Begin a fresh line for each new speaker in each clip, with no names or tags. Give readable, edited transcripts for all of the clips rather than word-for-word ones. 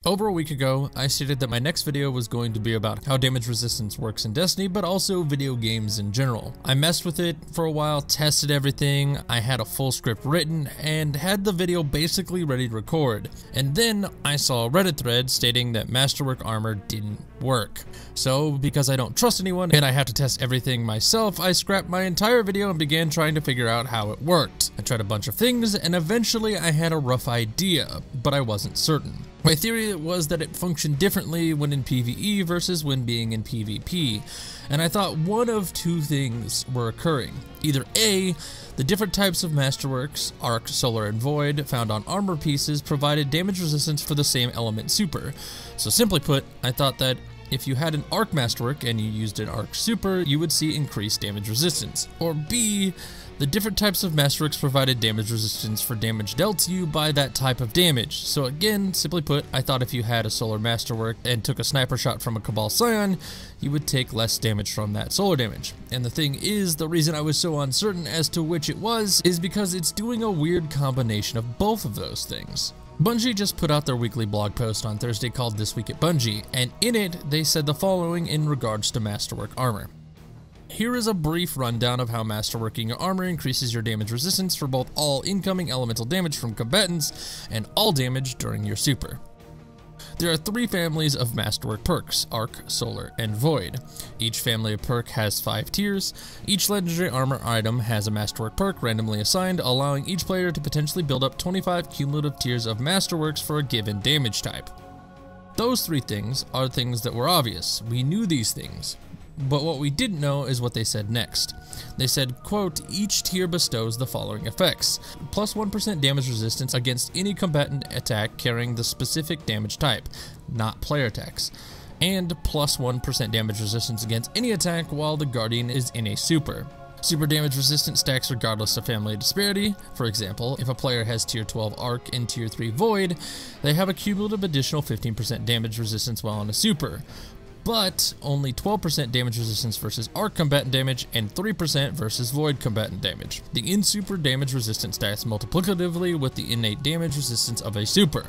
Over a week ago, I stated that my next video was going to be about how damage resistance works in Destiny, but also video games in general. I messed with it for a while, tested everything, I had a full script written, and had the video basically ready to record. And then I saw a Reddit thread stating that Masterwork Armor didn't work. So, because I don't trust anyone and I have to test everything myself, I scrapped my entire video and began trying to figure out how it worked. I tried a bunch of things, and eventually I had a rough idea, but I wasn't certain. My theory was that it functioned differently when in PvE versus when being in PvP, and I thought one of two things were occurring. Either A, the different types of Masterworks, Arc, Solar, and Void, found on armor pieces provided damage resistance for the same element super. So simply put, I thought that if you had an Arc Masterwork and you used an Arc Super, you would see increased damage resistance. Or B, the different types of Masterworks provided damage resistance for damage dealt to you by that type of damage. So again, simply put, I thought if you had a Solar Masterwork and took a sniper shot from a Cabal Scion, you would take less damage from that solar damage. And the thing is, the reason I was so uncertain as to which it was is because it's doing a weird combination of both of those things. Bungie just put out their weekly blog post on Thursday called This Week at Bungie, and in it, they said the following in regards to Masterwork Armor. Here is a brief rundown of how masterworking your armor increases your damage resistance for both all incoming elemental damage from combatants and all damage during your super. There are three families of masterwork perks: Arc, Solar, and Void. Each family of perk has 5 tiers. Each legendary armor item has a masterwork perk randomly assigned, allowing each player to potentially build up 25 cumulative tiers of masterworks for a given damage type. Those three things are things that were obvious. We knew these things. But what we didn't know is what they said next. They said, quote, each tier bestows the following effects: plus 1% damage resistance against any combatant attack carrying the specific damage type, not player attacks, and plus 1% damage resistance against any attack while the Guardian is in a super. Super damage resistance stacks regardless of family disparity. For example, if a player has tier 12 Arc and tier 3 Void, they have a cumulative additional 15% damage resistance while in a super, but only 12% damage resistance versus Arc combatant damage and 3% versus Void combatant damage. The in-super damage resistance stats multiplicatively with the innate damage resistance of a super.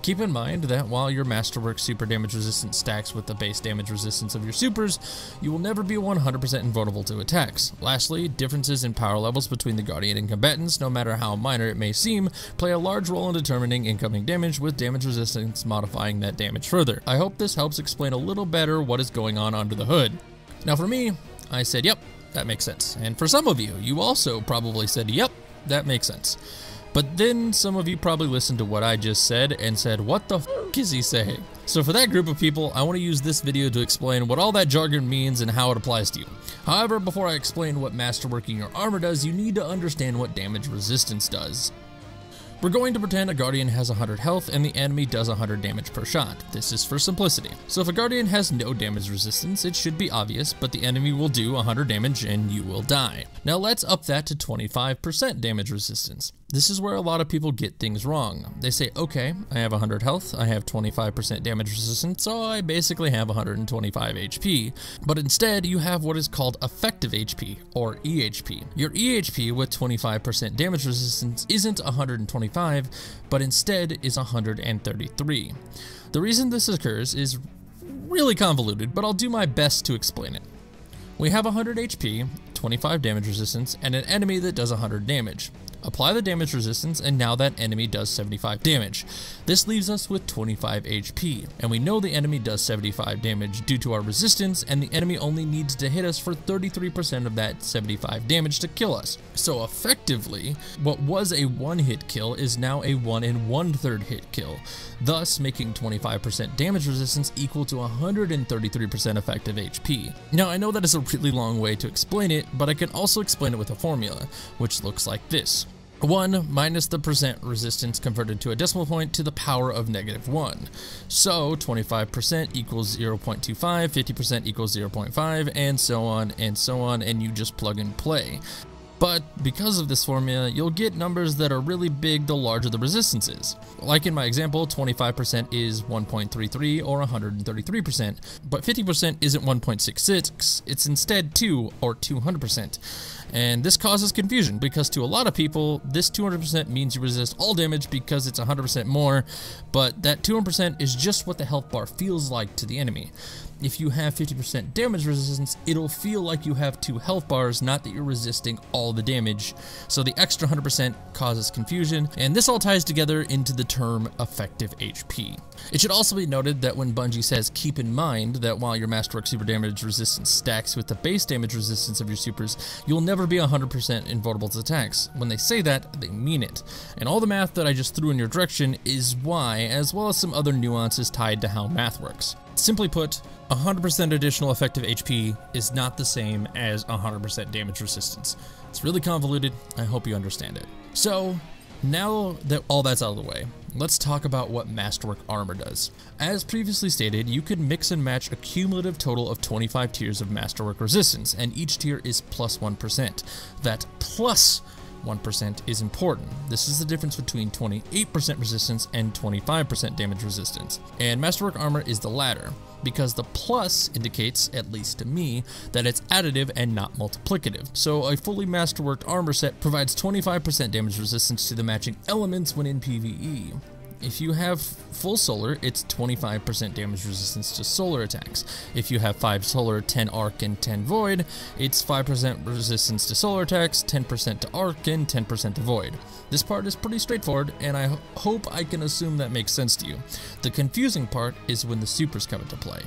Keep in mind that while your Masterwork super damage resistance stacks with the base damage resistance of your supers, you will never be 100% invulnerable to attacks. Lastly, differences in power levels between the Guardian and combatants, no matter how minor it may seem, play a large role in determining incoming damage, with damage resistance modifying that damage further. I hope this helps explain a little better what is going on under the hood. Now for me, I said, yep, that makes sense. And for some of you, you also probably said, yep, that makes sense. But then some of you probably listened to what I just said and said, what the f is he saying? So for that group of people, I want to use this video to explain what all that jargon means and how it applies to you. However, before I explain what masterworking your armor does, you need to understand what damage resistance does. We're going to pretend a Guardian has 100 health and the enemy does 100 damage per shot. This is for simplicity. So if a Guardian has no damage resistance, it should be obvious, but the enemy will do 100 damage and you will die. Now let's up that to 25% damage resistance. This is where a lot of people get things wrong. They say, okay, I have 100 health, I have 25% damage resistance, so I basically have 125 HP. But instead, you have what is called effective HP, or EHP. Your EHP with 25% damage resistance isn't 125, but instead is 133. The reason this occurs is really convoluted, but I'll do my best to explain it. We have 100 HP, 25 damage resistance, and an enemy that does 100 damage. Apply the damage resistance, and now that enemy does 75 damage. This leaves us with 25 HP, and we know the enemy does 75 damage due to our resistance, and the enemy only needs to hit us for 33% of that 75 damage to kill us. So effectively, what was a one-hit kill is now a 1 1/3 hit kill, thus making 25% damage resistance equal to 133% effective HP. Now I know that is a really long way to explain it, but I can also explain it with a formula, which looks like this. 1 minus the percent resistance converted to a decimal point to the power of -1. So 25% equals 0.25, 50% equals 0.5, and so on, and you just plug and play. But because of this formula, you'll get numbers that are really big the larger the resistance is. Like in my example, 25% is 1.33 or 133%, but 50% isn't 1.66, it's instead 2 or 200%. And this causes confusion because to a lot of people, this 200% means you resist all damage because it's 100% more, but that 200% is just what the health bar feels like to the enemy. If you have 50% damage resistance, it'll feel like you have 2 health bars, not that you're resisting all the damage. So the extra 100% causes confusion, and this all ties together into the term effective HP. It should also be noted that when Bungie says keep in mind that while your Masterwork super damage resistance stacks with the base damage resistance of your supers, you'll never be 100% invulnerable to attacks. When they say that, they mean it. And all the math that I just threw in your direction is why, as well as some other nuances tied to how math works. Simply put, 100% additional effective HP is not the same as 100% damage resistance. It's really convoluted. I hope you understand it. So, now that all that's out of the way, let's talk about what Masterwork Armor does. As previously stated, you can mix and match a cumulative total of 25 tiers of Masterwork resistance, and each tier is plus 1%. That plus 1% is important. This is the difference between 28% resistance and 25% damage resistance. And Masterwork Armor is the latter, because the plus indicates, at least to me, that it's additive and not multiplicative. So a fully Masterworked armor set provides 25% damage resistance to the matching elements when in PvE. If you have full solar, it's 25% damage resistance to solar attacks. If you have 5 solar, 10 arc, and 10 void, it's 5% resistance to solar attacks, 10% to arc, and 10% to void. This part is pretty straightforward, and I hope I can assume that makes sense to you. The confusing part is when the supers come into play.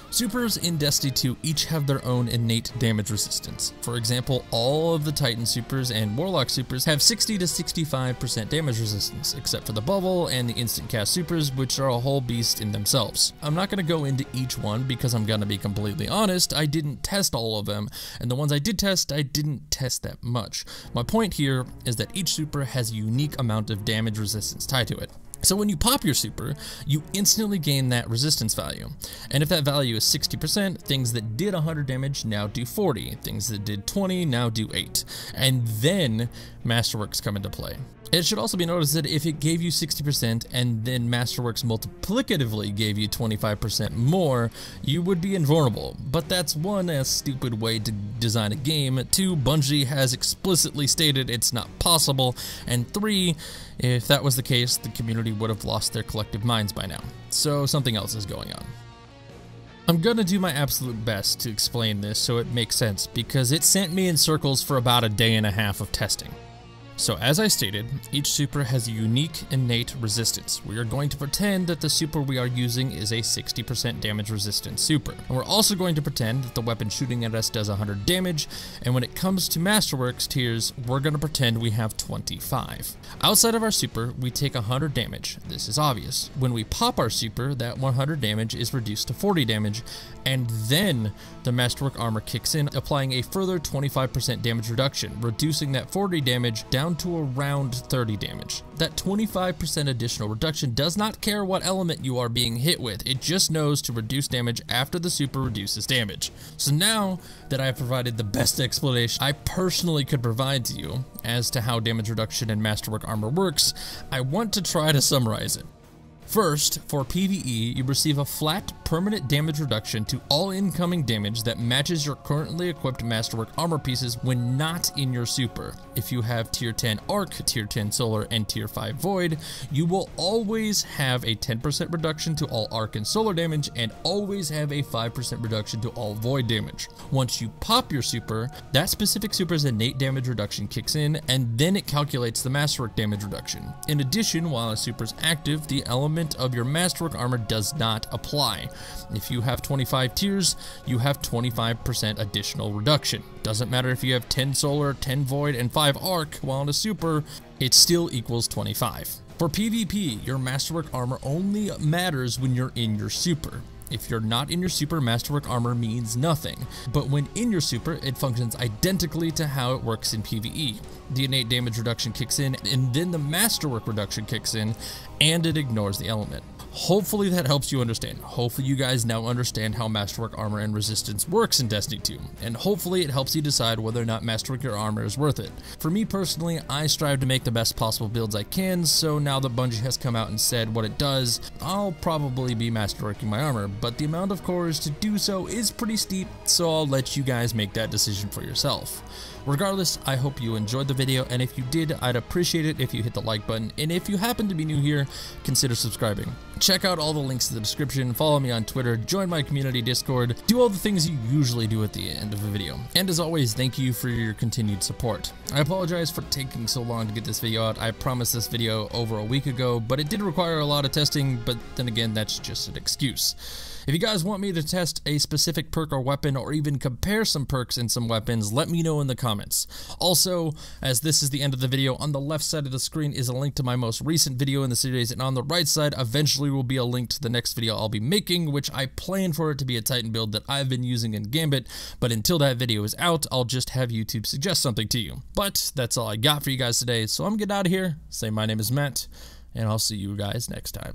Supers in Destiny 2 each have their own innate damage resistance. For example, all of the Titan supers and Warlock supers have 60 to 65% damage resistance, except for the Bubble and the instant cast supers, which are a whole beast in themselves. I'm not going to go into each one because I'm going to be completely honest, I didn't test all of them, and the ones I did test, I didn't test that much. My point here is that each super has a unique amount of damage resistance tied to it. So when you pop your super, you instantly gain that resistance value. And if that value is 60%, things that did 100 damage now do 40, things that did 20 now do 8. And then Masterworks come into play. It should also be noticed that if it gave you 60% and then Masterworks multiplicatively gave you 25% more, you would be invulnerable. But that's one, a stupid way to design a game. 2, Bungie has explicitly stated it's not possible. And 3, if that was the case, the community would have lost their collective minds by now. So something else is going on. I'm gonna do my absolute best to explain this so it makes sense, because it sent me in circles for about a day and a half of testing. So as I stated, each super has a unique innate resistance. We are going to pretend that the super we are using is a 60% damage resistant super. And we're also going to pretend that the weapon shooting at us does 100 damage, and when it comes to Masterworks tiers, we're going to pretend we have 25. Outside of our super, we take 100 damage. This is obvious. When we pop our super, that 100 damage is reduced to 40 damage, and then the Masterwork Armor kicks in, applying a further 25% damage reduction, reducing that 40 damage down to around 30 damage. That 25% additional reduction does not care what element you are being hit with, it just knows to reduce damage after the super reduces damage. So now that I have provided the best explanation I personally could provide to you as to how damage reduction in Masterwork Armor works, I want to try to summarize it. First, for PvE, you receive a flat, permanent damage reduction to all incoming damage that matches your currently equipped Masterwork armor pieces when not in your super. If you have tier 10 Arc, tier 10 Solar, and tier 5 Void, you will always have a 10% reduction to all Arc and Solar damage, and always have a 5% reduction to all Void damage. Once you pop your super, that specific super's innate damage reduction kicks in, and then it calculates the Masterwork damage reduction. In addition, while a super's active, the element of your Masterwork armor does not apply. If you have 25 tiers, you have 25% additional reduction. Doesn't matter if you have 10 Solar, 10 Void, and 5 Arc, while in a super, it still equals 25. For PvP, your Masterwork armor only matters when you're in your super. If you're not in your super, Masterwork armor means nothing, but when in your super, it functions identically to how it works in PvE. The innate damage reduction kicks in, and then the Masterwork reduction kicks in, and it ignores the element. Hopefully that helps you understand. Hopefully you guys now understand how Masterwork Armor and Resistance works in Destiny 2, and hopefully it helps you decide whether or not Masterwork your armor is worth it. For me personally, I strive to make the best possible builds I can, so now that Bungie has come out and said what it does, I'll probably be masterworking my armor, but the amount of cores to do so is pretty steep, so I'll let you guys make that decision for yourself. Regardless, I hope you enjoyed the video, and if you did, I'd appreciate it if you hit the like button, and if you happen to be new here, consider subscribing. Check out all the links in the description, follow me on Twitter, join my community Discord, do all the things you usually do at the end of a video. And as always, thank you for your continued support. I apologize for taking so long to get this video out. I promised this video over a week ago, but it did require a lot of testing, but then again, that's just an excuse. If you guys want me to test a specific perk or weapon, or even compare some perks and some weapons, let me know in the comments. Also, as this is the end of the video, on the left side of the screen is a link to my most recent video in the series, and on the right side eventually will be a link to the next video I'll be making, which I plan for it to be a Titan build that I've been using in Gambit, but until that video is out, I'll just have YouTube suggest something to you. But that's all I got for you guys today, so I'm getting out of here. Say my name is Matt, and I'll see you guys next time.